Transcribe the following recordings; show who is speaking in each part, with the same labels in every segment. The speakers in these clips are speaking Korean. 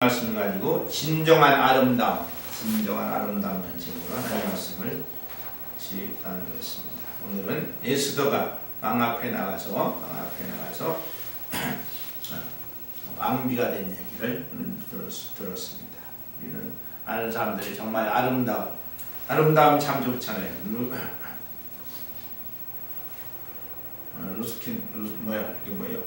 Speaker 1: 말씀을 가지고 진정한 아름다움 현실으로 하나님의 말씀을 나누겠습니다. 오늘은 에스더가 왕 앞에 나가서 왕비가 된 얘기를 들었습니다. 우리는 아는 사람들이 정말 아름다움 참 좋잖아요. 이게 뭐예요?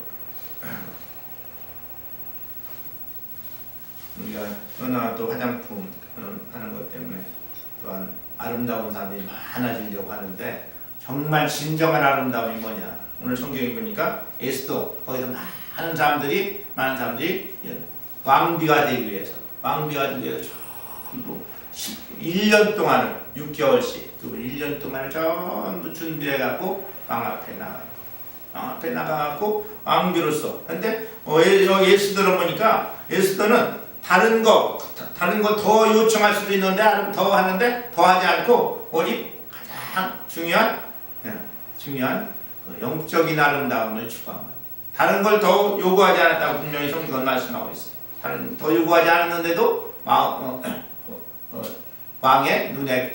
Speaker 1: 우리가 은하 또 화장품 하는 것 때문에 또한 아름다운 사람이 많아지려고 하는데 정말 진정한 아름다움이 뭐냐? 오늘 성경에 보니까 에스더 거기서 많은 사람들이 왕비가 되기 위해서 전부 1년 동안을 6개월씩 1년 동안을 전부 준비해갖고 왕 앞에 나가갖고 왕비로서. 근데 여기 에스더를 보니까 에스더는 다른 거 더 요청할 수도 있는데 더 하는데 더 하지 않고 오직 가장 중요한 영적인 아름다움을 추구한 거예요. 다른 걸 더 요구하지 않았다고 분명히 성경은 말씀하고 있어요. 다른 더 요구하지 않았는데도 왕의 눈에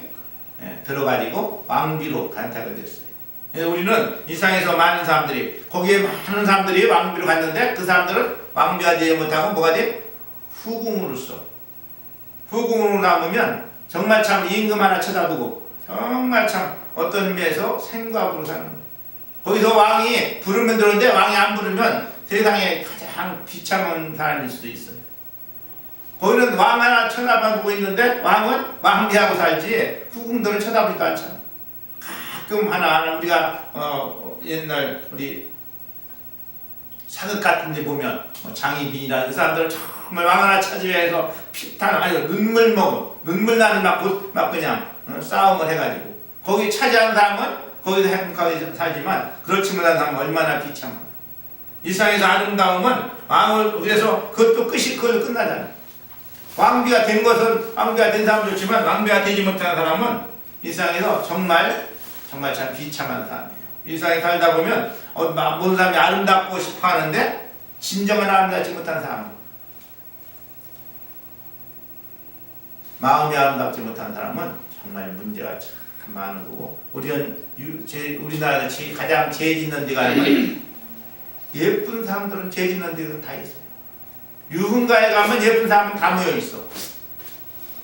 Speaker 1: 들어가지고 왕비로 간택이 됐어요. 그래서 우리는 이 세상에서 많은 사람들이 많은 사람들이 왕비로 갔는데 그 사람들은 왕비가 되지 못하고 뭐가 돼? 후궁으로 남으면 정말 참 임금 하나 쳐다보고 정말 참 어떤 의미에서 생각으로 사는 거예요. 거기서 왕이 부르면 들었는데 왕이 안 부르면 세상에 가장 비참한 사람일 수도 있어요. 거기는 왕 하나 쳐다보고 있는데 왕은 왕비하고 살지 후궁들은 쳐다보지도 않잖아. 가끔 하나 우리가 옛날 우리 사극 같은 데 보면 장희빈이라는 사람들은 정말 왕 하나 찾기 위해서 눈물 나는 막 그냥 싸움을 해가지고 거기 차지하는 사람은 거기서 행복하게 살지만 그렇지 못한 사람은 얼마나 비참한. 이 세상에서 아름다움은 왕을 그래서 그것도 그걸로 끝나잖아요. 왕비가 된 사람은 좋지만 왕비가 되지 못한 사람은 이 세상에서 정말 참 비참한 사람이에요. 이 세상에 살다 보면 모든 사람이 아름답고 싶어 하는데 진정한 아름답지 못한 사람, 마음이 아름답지 못한 사람은 정말 문제가 참 많은 거고, 우리나라에서 가장 죄 짓는 데가 아니면 예쁜 사람들은 죄 짓는 데가 다 있어요. 유흥가에 가면 예쁜 사람은 다 모여 있어.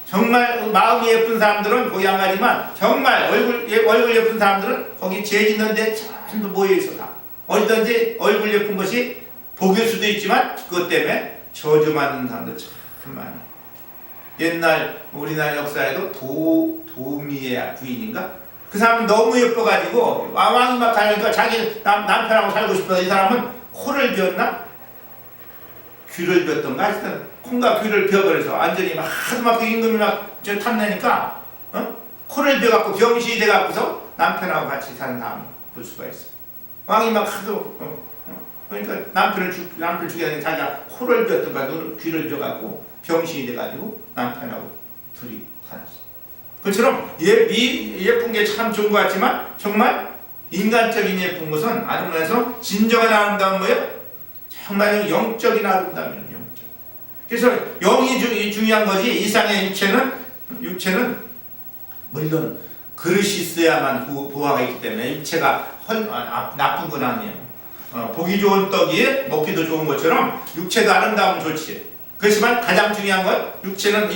Speaker 1: 정말 마음이 예쁜 사람들은 거기 안 가지만 정말 얼굴 예쁜 사람들은 거기 죄 짓는 데 전부 모여 있어. 다 어디든지 얼굴 예쁜 것이 복일 수도 있지만 그것 때문에 저주받는 사람들 참 많아요. 옛날 우리나라 역사에도 도미의 부인인가? 그 사람은 너무 예뻐가지고 왕이 막 가니까 자기 남편하고 살고 싶어서 이 사람은 코를 비웠나? 귀를 비웠던가? 하여튼 콩과 귀를 비워버려서 완전히 하도 막 그 임금이 막 탐내니까 코를 비워갖고 병신이 돼갖고서 남편하고 같이 사는 사람 볼 수가 있어. 왕이 막 하도 그러니까 남편 죽게 되니까 자기가 코를 비웠던가 귀를 비워갖고 병신이 돼가지고 남편하고 둘이 살았어. 그처럼 예쁜 게 참 좋은 것 같지만 정말 인간적인 예쁜 것은 아름다워서 진정한 아름다운 뭐예요? 정말 영적인 아름다움이에요. 그래서 영이 중요한 거지. 이 세상의 육체는 물론 그릇이 있어야만 부화가 있기 때문에 육체가 나쁜 건 아니에요. 보기 좋은 떡이 먹기도 좋은 것처럼 육체도 아름다우면 좋지. 그렇지만 가장 중요한 건 육체는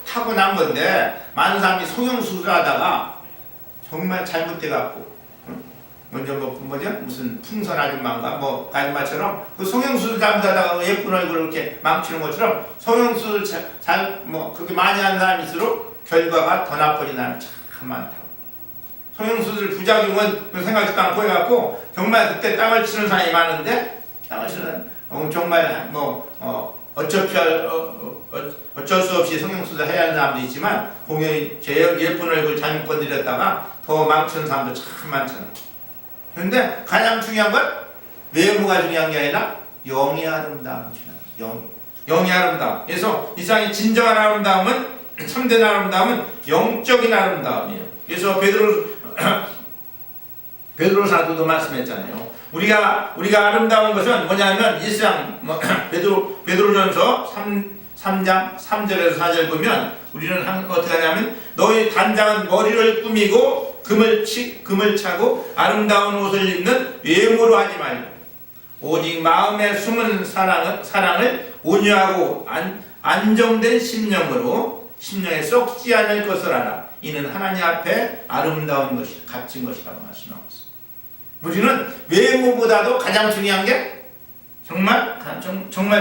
Speaker 1: 타고난 건데 많은 사람이 성형수술하다가 정말 잘못돼갖고 먼저 무슨 풍선 아줌마인가 아줌마처럼 그 성형수술 잘못하다가 예쁜 얼굴을 이렇게 망치는 것처럼 성형수술 그렇게 많이 하는 사람일수록 결과가 더 나빠지는 사람이 참 많다고. 성형수술 부작용은 생각지도 않고 해갖고 정말 그때 땅을 치는 사람이 많은데 땅을 치는 정말 어쩔 수 없이 성형수술 해야 하는 사람도 있지만 공연히 제 예쁜 얼굴 잘못 건드렸다가 더 망치는 사람도 참 많잖아요. 그런데 가장 중요한 건 외모가 중요한 게 아니라 영의 아름다움이 중요해요. 영의 아름다움. 그래서 이 세상의 진정한 아름다움은 참된 아름다움은 영적인 아름다움이에요. 그래서 베드로 사도도 말씀했잖아요. 우리가 아름다운 것은 뭐냐면 이 세상 베드로전서 3장 3절에서 4절 보면 우리는 어떻게 하냐면 너희 단장은 머리를 꾸미고 금을 차고 아름다운 옷을 입는 외모로 하지 말고 오직 마음에 숨은 사랑을 온유하고 안정된 심령에 썩지 않을 것을 알아. 이는 하나님 앞에 아름다운 것이 값진 것이라고 말씀하고 있습니다. 우리는 외모보다도 가장 중요한 게 정말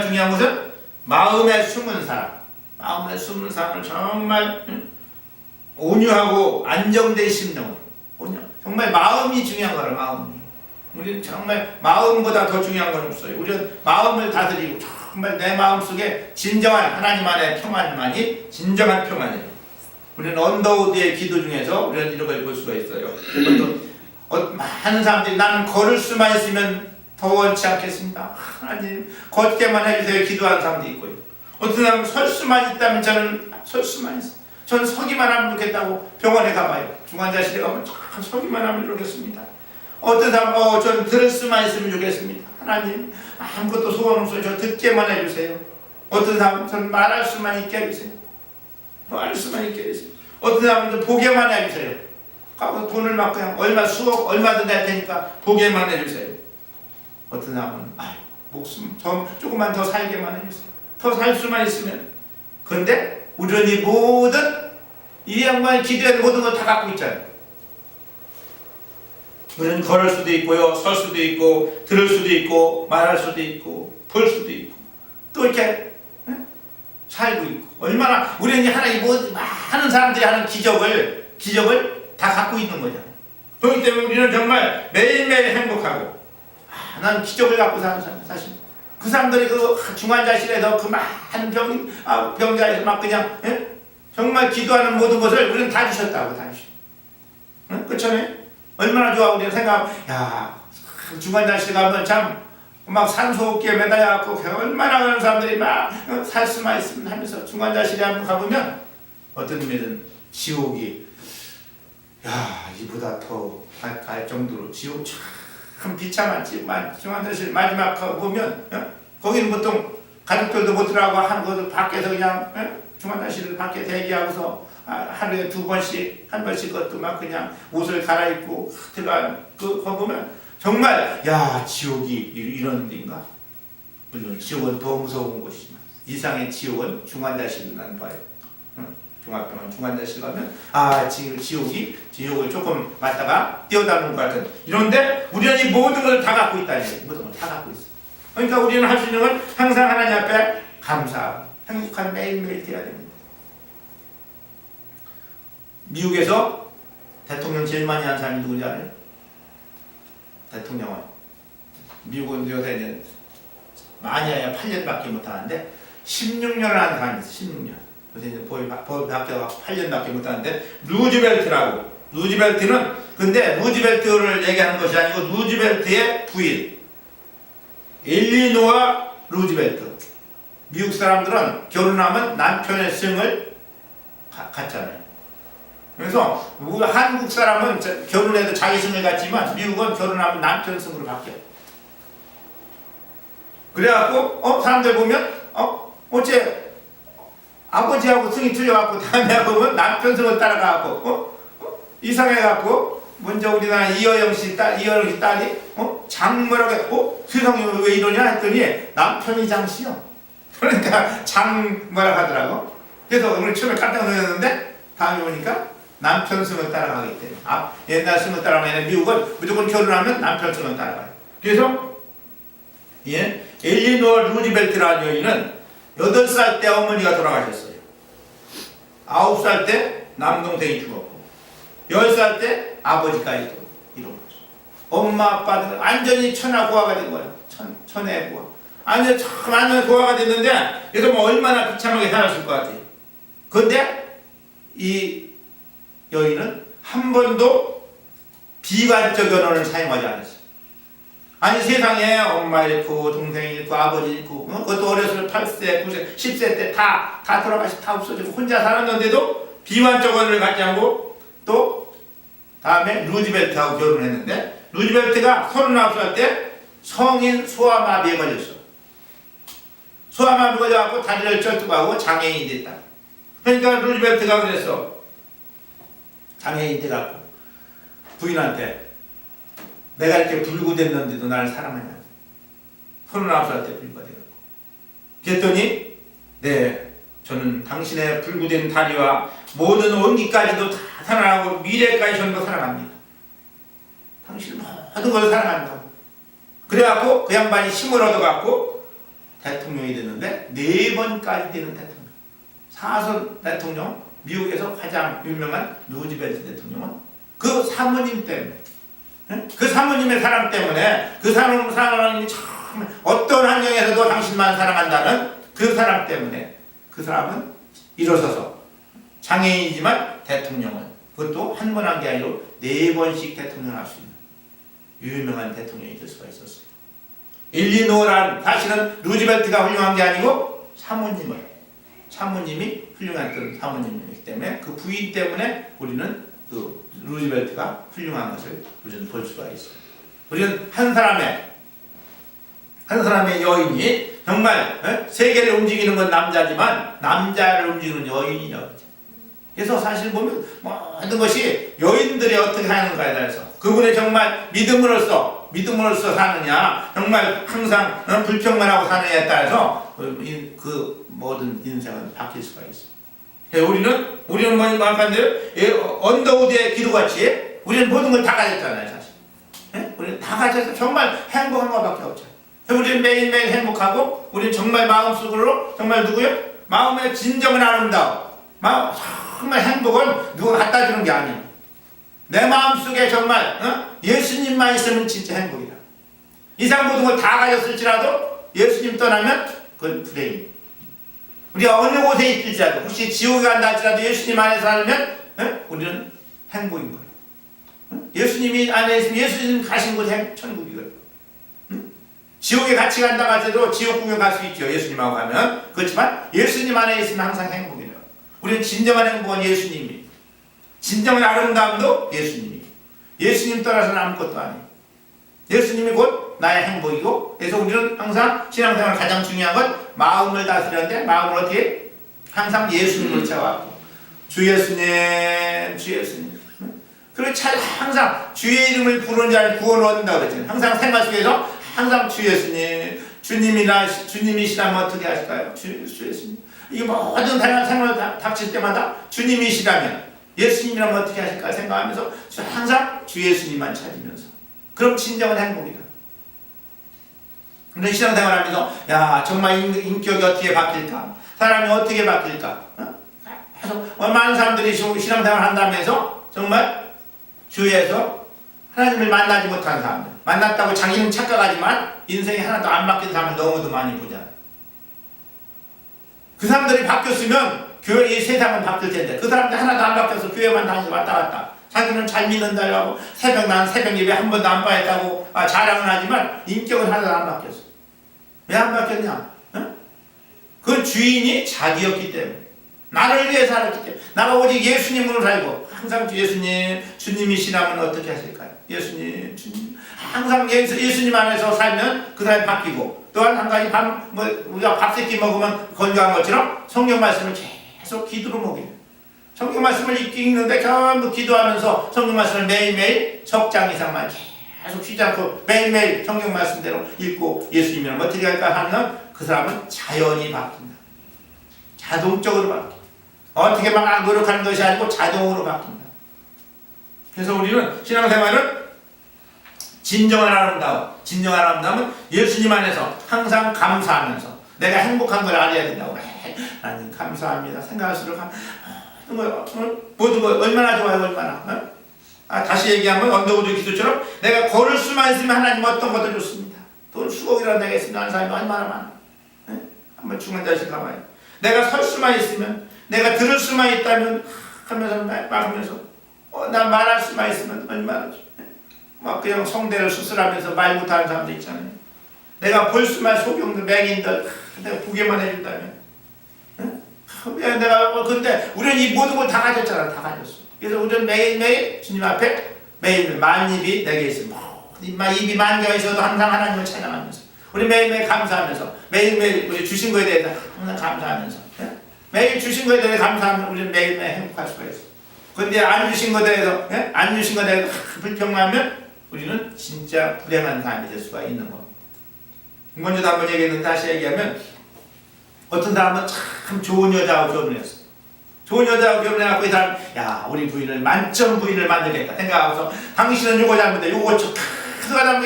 Speaker 1: 중요한 것은 마음에 숨은 사랑을 정말 온유하고 안정된 심령으로 정말 마음이 중요한 거라. 마음이 우리는 정말 마음보다 더 중요한 건 없어요. 우리는 마음을 다스리고 정말 내 마음속에 진정한 하나님 안의 평안만이 진정한 평안이에요. 우리는 언더우드의 기도 중에서 우리는 이런 걸 볼 수가 있어요. 많은 사람들이 나는 걸을 수만 있으면 더 원치 않겠습니다. 하나님 걷게만 해주세요. 기도하는 사람도 있고요. 어떤 사람은 설 수만 있다면 저는 설 수만 있어요. 저는 서기만 하면 좋겠다고 병원에 가봐요. 중환자실에 가면 참 서기만 하면 좋겠습니다. 어떤 사람은 저는 들을 수만 있으면 좋겠습니다. 하나님 아무것도 소원 없어요. 저 듣게만 해주세요. 어떤 사람은 저는 말할 수만 있게 해주세요. 말할 수만 있게 해주세요. 어떤 사람은 보게만 해주세요. 가서 돈을 막 그냥 얼마든지 할 테니까 보게만 해주세요. 어떤 사람은 목숨 조금만 더 살게만 해주세요. 더 살 수만 있으면. 그런데 우리는 이 모든 이 양반이 기도하는 모든 걸 다 갖고 있잖아요. 우리는 걸을 수도 있고요, 설 수도 있고, 들을 수도 있고, 말할 수도 있고, 볼 수도 있고, 또 이렇게 살고 있고. 얼마나 우리는 하나님 많은 사람들이 하는 기적을 다 갖고 있는 거잖아요. 그렇기 때문에 우리는 정말 매일매일 행복하고, 난 기적을 갖고 사는 사람. 사실 그 사람들이 그 중환자실에서 그 많은 병자에서 막 그냥 정말 기도하는 모든 것을 우리는 다 주셨다고. 다 주셨다. 그렇잖아요. 얼마나 좋아. 우리는 중환자실 가면 참 막 산소호흡기에 매달려갖고 얼마나 많은 사람들이 막 살 수만 있으면 하면서 중환자실에 한번 가보면 어떤 의미든 지옥이 이보다 더 갈 정도로 지옥 참 비참한 중환자실 마지막 보면 거기는 보통 가족들도 못 들어가고 하는 것도 밖에서 그냥 중환자실을 밖에 대기하고서 하루에 한 번씩 것도 막 그냥 옷을 갈아입고 들어가는 그거 보면 정말 지옥이 이런 데인가? 물론 지옥은 더 무서운 곳이지만 이상의 지옥은 중환자실로 난 봐요. 중학병원 중환자실 가면 지옥을 조금 맞다가 뛰어다니는 것 같은 이런데 우리는 이 모든 걸 다 갖고 있다는 거예요. 모든 걸 다 갖고 있어요. 그러니까 우리는 할 수 있는 건 항상 하나님 앞에 감사하고 행복한 매일매일 되어야 됩니다. 미국에서 대통령 제일 많이 한 사람이 누군지 알아요? 대통령은 미국은 요새는 많이 해야 8년밖에 못하는데 16년을 한 사람이 있어요. 16년. 요새 법이 바뀌어서 8년밖에 못하는데 루즈벨트는 근데 루즈벨트를 얘기하는 것이 아니고 루즈벨트의 부인 엘리노아 루즈벨트. 미국 사람들은 결혼하면 남편의 승을 갖잖아요. 그래서 한국 사람은 결혼해도 자기 승을 갖지만 미국은 결혼하면 남편 승으로 바뀌어요. 그래갖고 사람들 보면 어째 아버지하고 승이 틀려갖고 다음에 보면 남편 승을 따라가갖고 이상해갖고 먼저 우리나라 이어영 씨 딸이 장뭐라고 세상에 왜 이러냐 했더니 남편이 장씨요. 그러니까 장뭐라고 하더라고. 그래서 오늘 처음에 깜짝 놀랐는데 다음에 보니까 남편 승을 따라가기 때문에 옛날 승을 따라가면 미국은 무조건 결혼하면 남편 승을 따라가요. 그래서 엘리노아 루즈벨트라는 여인은 8살 때 어머니가 돌아가셨어요. 9살 때 남동생이 죽었고 10살 때 아버지까지도 잃어버렸어요. 엄마 아빠는 완전히 천하고아가 된 거예요. 천혜고아. 완전히 고아가 됐는데 그래서 얼마나 비참하게 살았을 것 같아요. 그런데 이 여인은 한 번도 비관적 언어를 사용하지 않았어요. 아니 세상에 엄마 잃고 동생 잃고 아버지 잃고 그것도 어렸을 때 8세, 9세, 10세 때 다 돌아가시고 다 없어지고 혼자 살았는데도 비관적 언어를 갖지 않고 또 다음에 루즈벨트하고 결혼했는데 루즈벨트가 39살 때 성인 소아마비에 걸렸어. 소아만 걸려갖고 다리를 쩔뚝하고 장애인이 됐다. 그러니까 루즈벨트가 그랬어. 장애인 돼갖고 부인한테 내가 이렇게 불구됐는데도 나를 사랑하냐. 39살 때 불구가 돼갖고. 그랬더니 네, 저는 당신의 불구된 다리와 모든 온기까지도 다 사랑하고 미래까지 전부 사랑합니다. 당신 모든 걸 사랑한다고. 그래갖고 그 양반이 힘을 얻어갖고 대통령이 됐는데 4번까지 되는 대통령. 4선 대통령, 미국에서 가장 유명한 루즈벨트 대통령은 그 사모님 때문에, 그 사모님의 사랑 때문에, 그 사람이 참 어떤 환경에서도 당신만 사랑한다는 그 사람 때문에 그 사람은 일어서서 장애인이지만 대통령은 그것도 한 번 한 게 아니고 4번씩 대통령을 할 수 있는 유명한 대통령이 될 수가 있었어요. 일리노라는 사실은 루즈벨트가 훌륭한 게 아니고 사모님이 훌륭했던 사모님이기 때문에 그 부인 때문에 우리는 그 루즈벨트가 훌륭한 것을 우리는 볼 수가 있어요. 우리는 한 사람의 여인이 정말 세계를 움직이는 건 남자지만 남자를 움직이는 여인이라고 하죠. 그래서 사실 보면 모든 것이 여인들이 어떻게 하는가에 대해서 그분의 정말 믿음으로써 사느냐, 정말 항상 불평만 하고 사느냐에 따라서 그 모든 인생은 바뀔 수가 있어요. 우리는 뭐 아까인데요, 언더우드의 기도같이 우리는 모든 걸 다 가졌잖아요, 사실. 우리는 다 가져서 정말 행복한 것밖에 없죠. 우리는 매일매일 행복하고, 우리는 정말 마음속으로 정말 누구요? 마음의 진정은 아름다움, 정말 행복은 누가 갖다 주는 게 아니에요. 내 마음속에 정말 예수님만 있으면 진짜 행복이다. 이상 모든 걸 다 가졌을지라도 예수님 떠나면 그건 불행이에요. 우리가 어느 곳에 있을지라도, 혹시 지옥에 간다 할지라도 예수님 안에서 살면 우리는 행복인 거예요. 예수님이 안에 있으면 예수님 가신 곳이 천국이거든요. 지옥에 같이 간다 할지라도 지옥 구경 갈 수 있죠, 예수님하고 가면. 그렇지만 예수님 안에 있으면 항상 행복이에요. 우리는 진정한 행복은 예수님이, 진정한 아름다움도 예수님이, 예수님 떠나서는 아무것도 아니에요. 예수님이 곧 나의 행복이고, 그래서 우리는 항상 신앙생활 가장 중요한 건 마음을 다스리는데, 마음을 어떻게? 항상 예수님을 채워갖고 주 예수님, 주 예수님. 그리고 항상 주의 이름을 부르는 자를 구원 얻는다고 그랬잖아요. 항상 생활 속에서 항상 주 예수님, 주님이시라면 어떻게 하실까요? 주 예수님. 이게 모든 다양한 생활 닥칠 때마다 주님이시라면, 예수님이라면 어떻게 하실까 생각하면서 항상 주 예수님만 찾으면서, 그럼 진정한 행복이다. 근데 신앙생활 하면서 야, 정말 인격이 어떻게 바뀔까? 사람이 어떻게 바뀔까? 그래서 많은 사람들이 신앙생활 한다면서 정말 주위에서 하나님을 만나지 못한 사람들, 만났다고 자기는 착각하지만 인생이 하나도 안 바뀐 사람을 너무도 많이 보잖아요. 그 사람들이 바뀌었으면 교회, 이 세상은 바뀔 텐데, 그 사람들 하나도 안 바뀌어서 교회만 다니고 왔다 갔다. 자기는 잘 믿는다고 하고 난 새벽 예배 한 번도 안 빠졌다고 자랑은 하지만 인격은 하나도 안 바뀌었어. 왜 안 바뀌었냐? 그 주인이 자기였기 때문에, 나를 위해 살았기 때문에, 나가 오직 예수님으로 살고, 항상 예수님, 주님이시라면 어떻게 하실까요? 예수님, 주님, 항상 예수님 안에서 살면 그 사람이 바뀌고, 또한 한 가지 우리가 밥 세끼 먹으면 건강한 것처럼 성경 말씀을 계속 기도로 먹여요. 성경 말씀을 읽는데 전부 기도하면서 성경 말씀을 매일매일 석장 이상만 계속 쉬지 않고 매일매일 성경 말씀대로 읽고, 예수님이라면 어떻게 할까 하면 그 사람은 자연히 바뀐다. 자동적으로 바뀐다. 어떻게 막 노력하는 것이 아니고 자동으로 바뀐다. 그래서 우리는 신앙생활은 진정한 아름다움은 예수님 안에서 항상 감사하면서 내가 행복한 걸 알아야 된다고. 하나님 감사합니다. 생각할수록 모든 거 얼마나 좋아요, 얼마나. 다시 얘기하면 언더우드 기도처럼 내가 걸을 수만 있으면 하나님 어떤 것도 좋습니다. 돈 수억이라도 내가 있으면 하는 사람이 얼마나 많아. 한번 죽은 자식 가봐요. 내가 설 수만 있으면, 내가 들을 수만 있다면 하면서 막으면서 나 말할 수만 있으면 얼마나 막 그냥 성대를 수술하면서 말 못하는 사람들 있잖아요. 내가 볼 수만, 소경들, 맹인들 내가 보게만 해준다면, 근데 우리는 이 모든 걸 다 가졌잖아. 다 가졌어. 그래서 우리는 매일매일 주님 앞에 매일 만입이 내게 있으면, 입이 만 개가 있어도 항상 하나님을 찬양하면서 우리 매일매일 감사하면서 매일매일 우리 주신 거에 대해서 항상 감사하면서 예? 매일 주신 거에 대해서 감사하면 우리는 매일매일 행복할 수가 있어. 근데 안 주신 거에 대해서 예? 안 주신 거에 대해서 불평하면 우리는 진짜 불행한 사람이 될 수가 있는 겁니다. 먼저도 한번 얘기했는데 다시 얘기하면 어떤 사람은 참 좋은 여자하고 결혼했어. 좋은 여자하고 결혼해갖고 이 사람 야 우리 부인을 만점 부인을 만들겠다 생각하고서 당신은 요거 잘못해 요거 그러다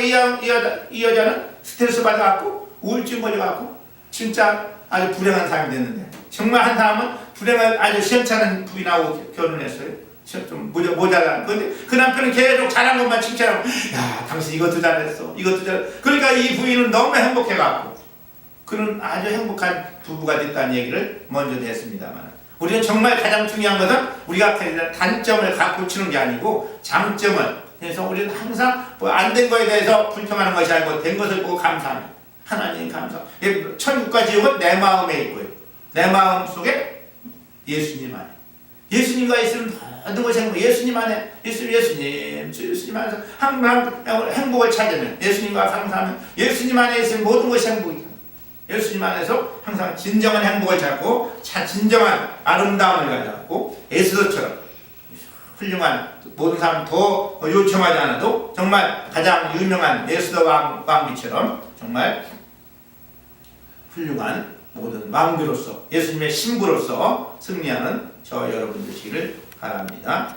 Speaker 1: 이 여자는 스트레스 받아갖고 우울증 걸려갖고 진짜 아주 불행한 사람이 됐는데 정말 한 사람은 불행한 아주 시원찮은 부인하고 결혼했어요. 좀 모자란. 근데 그 남편은 계속 잘한 것만 칭찬하고 야 당신 이것도 잘했어 이것도 잘. 그러니까 이 부인은 너무 행복해갖고 그는 아주 행복한 부부가 됐다는 얘기를 먼저 했습니다만 우리는 정말 가장 중요한 것은 우리가 단점을 갖고 치는 게 아니고 장점을. 그래서 우리는 항상 뭐 안 된 거에 대해서 불평하는 것이 아니고 된 것을 보고 감사합니다. 하나님 감사. 천국과 지옥은 내 마음에 있고요. 내 마음 속에 예수님 안에. 예수님과 있으면 모든 것이 행복. 예수님 안에 예수님 안에서 항상 행복을 찾으면 예수님과 상상하면 예수님 안에 있으면 모든 것이 행복이잖아요. 예수님 안에서 항상 진정한 행복을 찾고 진정한 아름다움을 가져갖고 에스더처럼 훌륭한 모든 사람 더 요청하지 않아도 정말 가장 유명한 에스더 왕비처럼 정말 훌륭한 모든 왕비로서 예수님의 신부로서 승리하는 저 여러분 되시기를 바랍니다.